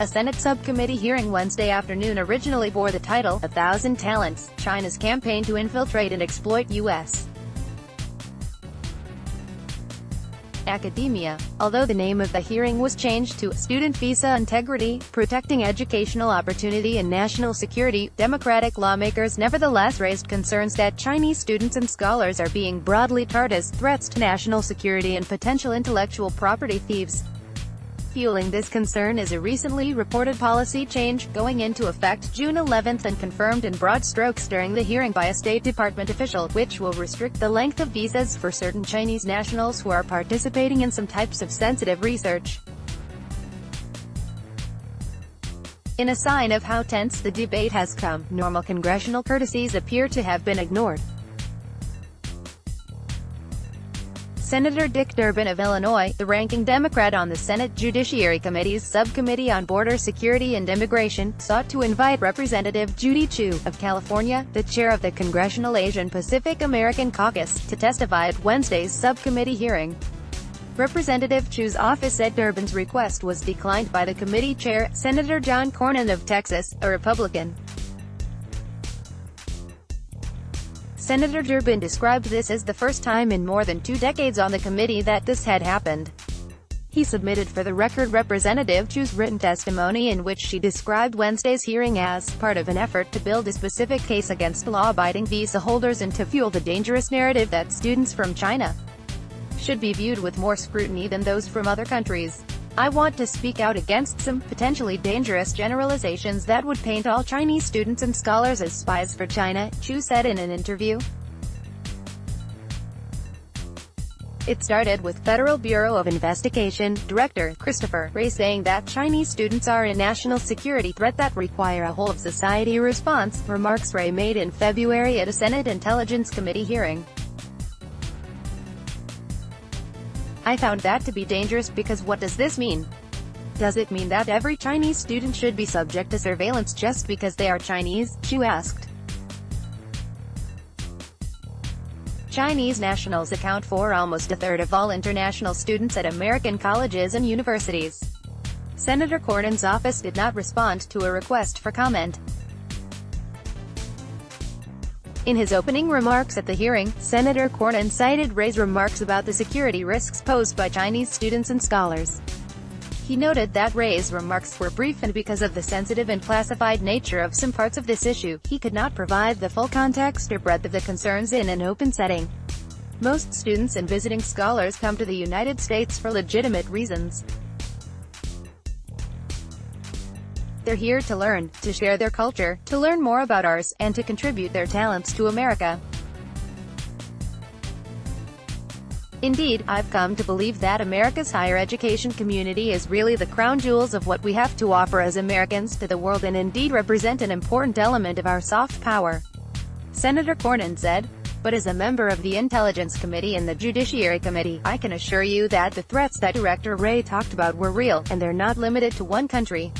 A Senate subcommittee hearing Wednesday afternoon originally bore the title, "1,000 Talents, China's Campaign to Infiltrate and Exploit U.S. Academia." Although the name of the hearing was changed to "Student Visa Integrity, Protecting Educational Opportunity and National Security," Democratic lawmakers nevertheless raised concerns that Chinese students and scholars are being broadly targeted as threats to national security and potential intellectual property thieves. Fueling this concern is a recently reported policy change, going into effect June 11 and confirmed in broad strokes during the hearing by a State Department official, which will restrict the length of visas for certain Chinese nationals who are participating in some types of sensitive research. In a sign of how tense the debate has come, normal congressional courtesies appear to have been ignored. Senator Dick Durbin of Illinois, the ranking Democrat on the Senate Judiciary Committee's Subcommittee on Border Security and Immigration, sought to invite Representative Judy Chu, of California, the chair of the Congressional Asian Pacific American Caucus, to testify at Wednesday's subcommittee hearing. Representative Chu's office said Durbin's request was declined by the committee chair, Senator John Cornyn of Texas, a Republican. Senator Durbin described this as the first time in more than 2 decades on the committee that this had happened. He submitted for the record Representative Chu's written testimony in which she described Wednesday's hearing as part of an effort to build a specific case against law-abiding visa holders and to fuel the dangerous narrative that students from China should be viewed with more scrutiny than those from other countries. "I want to speak out against some potentially dangerous generalizations that would paint all Chinese students and scholars as spies for China," Chu said in an interview. It started with Federal Bureau of Investigation Director Christopher Wray saying that Chinese students are a national security threat that require a whole-of-society response, remarks Wray made in February at a Senate Intelligence Committee hearing. "I found that to be dangerous because what does this mean? Does it mean that every Chinese student should be subject to surveillance just because they are Chinese?" Chu asked. Chinese nationals account for almost a third of all international students at American colleges and universities. Senator Cornyn's office did not respond to a request for comment. In his opening remarks at the hearing, Senator Cornyn cited Wray's remarks about the security risks posed by Chinese students and scholars. He noted that Wray's remarks were brief and because of the sensitive and classified nature of some parts of this issue, he could not provide the full context or breadth of the concerns in an open setting. Most students and visiting scholars come to the United States for legitimate reasons. They're here to learn, to share their culture, to learn more about ours, and to contribute their talents to America. Indeed, I've come to believe that America's higher education community is really the crown jewels of what we have to offer as Americans to the world and indeed represent an important element of our soft power," Senator Cornyn said. "But as a member of the Intelligence Committee and the Judiciary Committee, I can assure you that the threats that Director Wray talked about were real, and they're not limited to one country.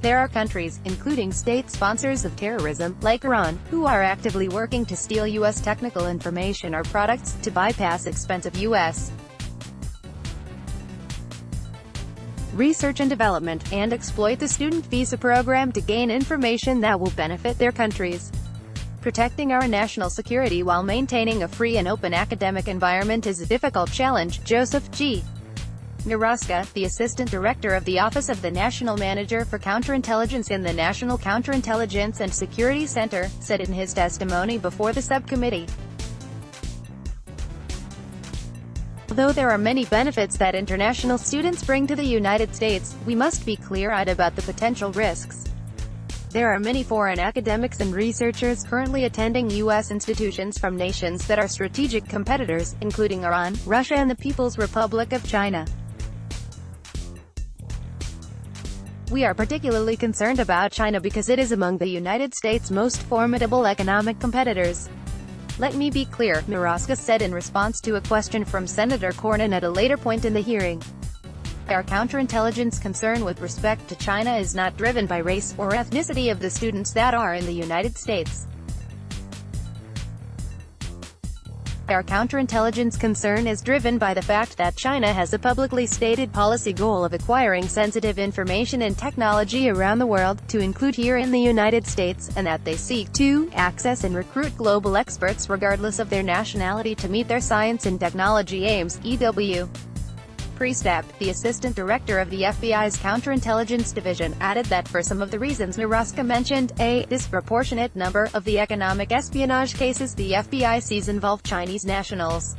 There are countries, including state sponsors of terrorism, like Iran, who are actively working to steal U.S. technical information or products, to bypass expensive U.S. research and development, and exploit the student visa program to gain information that will benefit their countries. Protecting our national security while maintaining a free and open academic environment is a difficult challenge," Joseph G. Naraska, the Assistant Director of the Office of the National Manager for Counterintelligence in the National Counterintelligence and Security Center, said in his testimony before the subcommittee. "Although there are many benefits that international students bring to the United States, we must be clear-eyed about the potential risks. There are many foreign academics and researchers currently attending U.S. institutions from nations that are strategic competitors, including Iran, Russia and the People's Republic of China. We are particularly concerned about China because it is among the United States' most formidable economic competitors. Let me be clear," Naraska said in response to a question from Senator Cornyn at a later point in the hearing. "Our counterintelligence concern with respect to China is not driven by race or ethnicity of the students that are in the United States. Our counterintelligence concern is driven by the fact that China has a publicly stated policy goal of acquiring sensitive information and technology around the world, to include here in the United States, and that they seek to access and recruit global experts regardless of their nationality to meet their science and technology aims. E.W. Priestap, the assistant director of the FBI's counterintelligence division, added that for some of the reasons Maraska mentioned, a disproportionate number of the economic espionage cases the FBI sees involve Chinese nationals.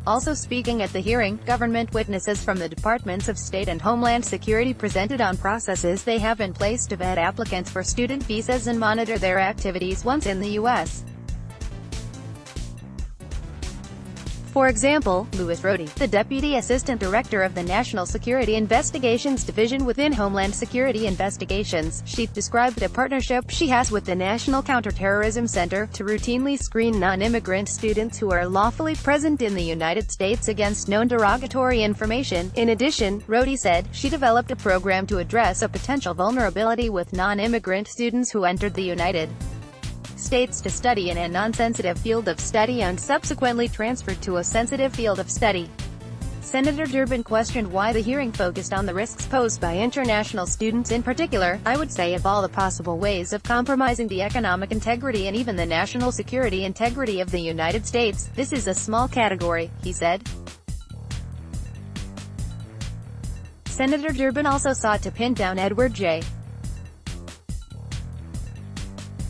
Also speaking at the hearing, government witnesses from the Departments of State and Homeland Security presented on processes they have in place to vet applicants for student visas and monitor their activities once in the U.S. For example, Louis Rohde, the Deputy Assistant Director of the National Security Investigations Division within Homeland Security Investigations, she described a partnership she has with the National Counterterrorism Center to routinely screen non-immigrant students who are lawfully present in the United States against known derogatory information. In addition, Rohde said, she developed a program to address a potential vulnerability with non-immigrant students who entered the United States to study in a non-sensitive field of study and subsequently transferred to a sensitive field of study. Senator Durbin questioned why the hearing focused on the risks posed by international students in particular. I would say of all the possible ways of compromising the economic integrity and even the national security integrity of the United States, this is a small category, he said. Senator Durbin also sought to pin down Edward J.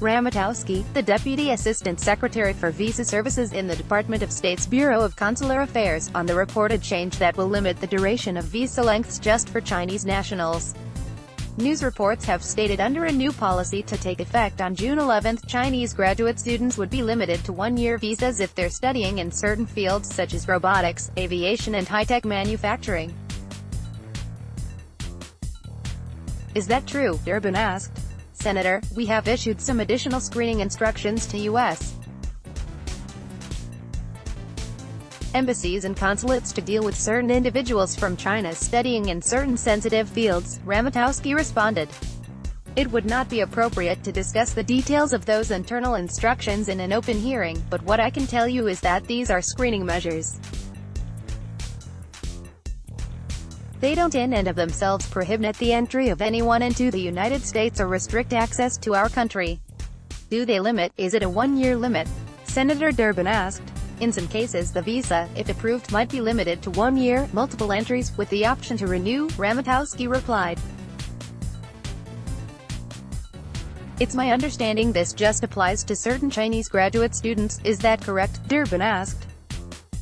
Ramatowski, the Deputy Assistant Secretary for Visa Services in the Department of State's Bureau of Consular Affairs, on the reported change that will limit the duration of visa lengths just for Chinese nationals. News reports have stated under a new policy to take effect on June 11, Chinese graduate students would be limited to one-year visas if they're studying in certain fields such as robotics, aviation and high-tech manufacturing. Is that true? Durbin asked. Senator, we have issued some additional screening instructions to U.S. embassies and consulates to deal with certain individuals from China studying in certain sensitive fields, Ramatowski responded. It would not be appropriate to discuss the details of those internal instructions in an open hearing, but what I can tell you is that these are screening measures. They don't in and of themselves prohibit the entry of anyone into the United States or restrict access to our country. Do they limit? Is it a one-year limit? Senator Durbin asked. In some cases the visa, if approved, might be limited to 1 year, multiple entries, with the option to renew, Ramatowski replied. It's my understanding this just applies to certain Chinese graduate students, is that correct? Durbin asked.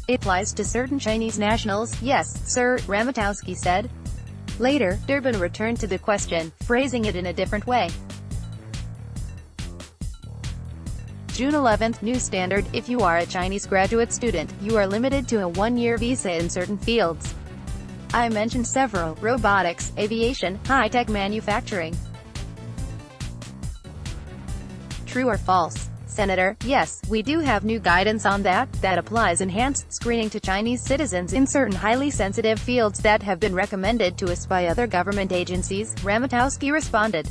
It applies to certain Chinese nationals, yes, sir, Ramatowski said. Later, Durbin returned to the question, phrasing it in a different way. June 11, new standard, if you are a Chinese graduate student, you are limited to a one-year visa in certain fields. I mentioned several: robotics, aviation, high-tech manufacturing. True or false? Senator, yes, we do have new guidance on that. That applies enhanced screening to Chinese citizens in certain highly sensitive fields that have been recommended to us by other government agencies, Ramatowski responded.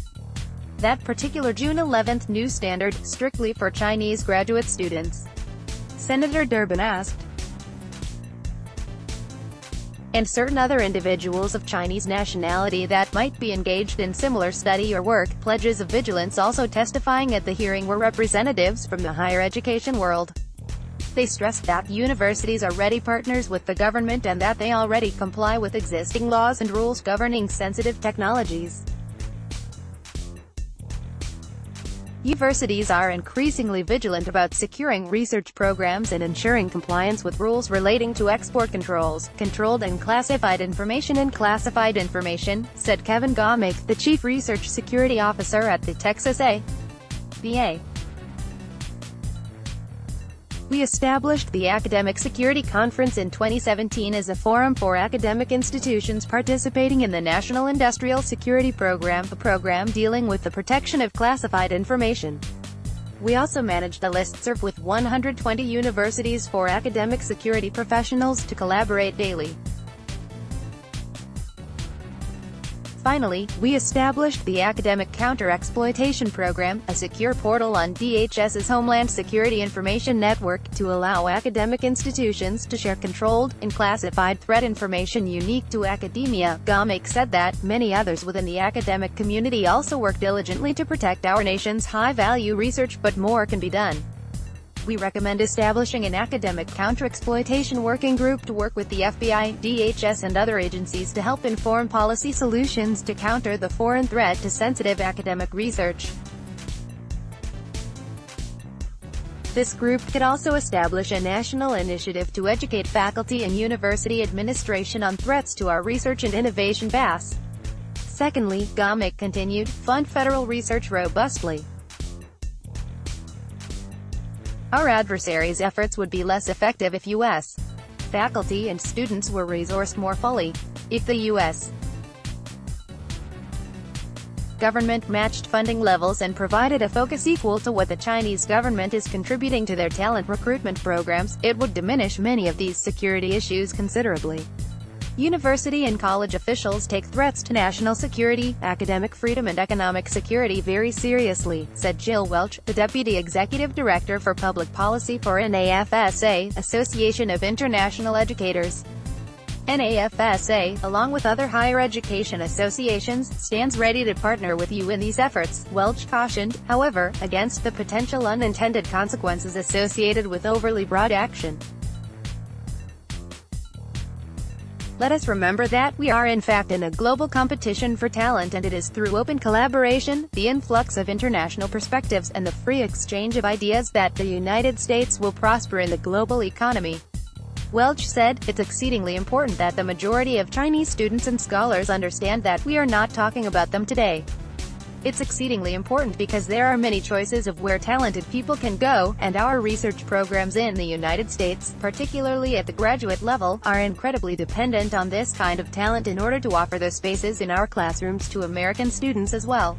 That particular June 11 new standard, strictly for Chinese graduate students? Senator Durbin asked. And certain other individuals of Chinese nationality that might be engaged in similar study or work. Pledges of vigilance also testifying at the hearing were representatives from the higher education world. They stressed that universities are ready partners with the government and that they already comply with existing laws and rules governing sensitive technologies. Universities are increasingly vigilant about securing research programs and ensuring compliance with rules relating to export controls, controlled and classified information, said Kevin Gomek, the Chief Research Security Officer at the Texas A&M. We established the Academic Security Conference in 2017 as a forum for academic institutions participating in the National Industrial Security Program, a program dealing with the protection of classified information. We also managed a listserv with 120 universities for academic security professionals to collaborate daily. Finally, we established the Academic Counter-Exploitation Program, a secure portal on DHS's Homeland Security Information Network, to allow academic institutions to share controlled and classified threat information unique to academia. Gomek said that many others within the academic community also work diligently to protect our nation's high-value research, but more can be done. We recommend establishing an academic counter-exploitation working group to work with the FBI, DHS and other agencies to help inform policy solutions to counter the foreign threat to sensitive academic research. This group could also establish a national initiative to educate faculty and university administration on threats to our research and innovation base. Secondly, Gomek continued, fund federal research robustly. Our adversaries' efforts would be less effective if U.S. faculty and students were resourced more fully. If the U.S. government matched funding levels and provided a focus equal to what the Chinese government is contributing to their talent recruitment programs, it would diminish many of these security issues considerably. University and college officials take threats to national security, academic freedom and economic security very seriously, said Jill Welch, the Deputy Executive Director for Public Policy for NAFSA, Association of International Educators. NAFSA, along with other higher education associations, stands ready to partner with you in these efforts, Welch cautioned, however, against the potential unintended consequences associated with overly broad action. Let us remember that we are in fact in a global competition for talent, and it is through open collaboration, the influx of international perspectives, and the free exchange of ideas that the United States will prosper in the global economy. Welch said, it's exceedingly important that the majority of Chinese students and scholars understand that we are not talking about them today. It's exceedingly important because there are many choices of where talented people can go, and our research programs in the United States, particularly at the graduate level, are incredibly dependent on this kind of talent in order to offer those spaces in our classrooms to American students as well.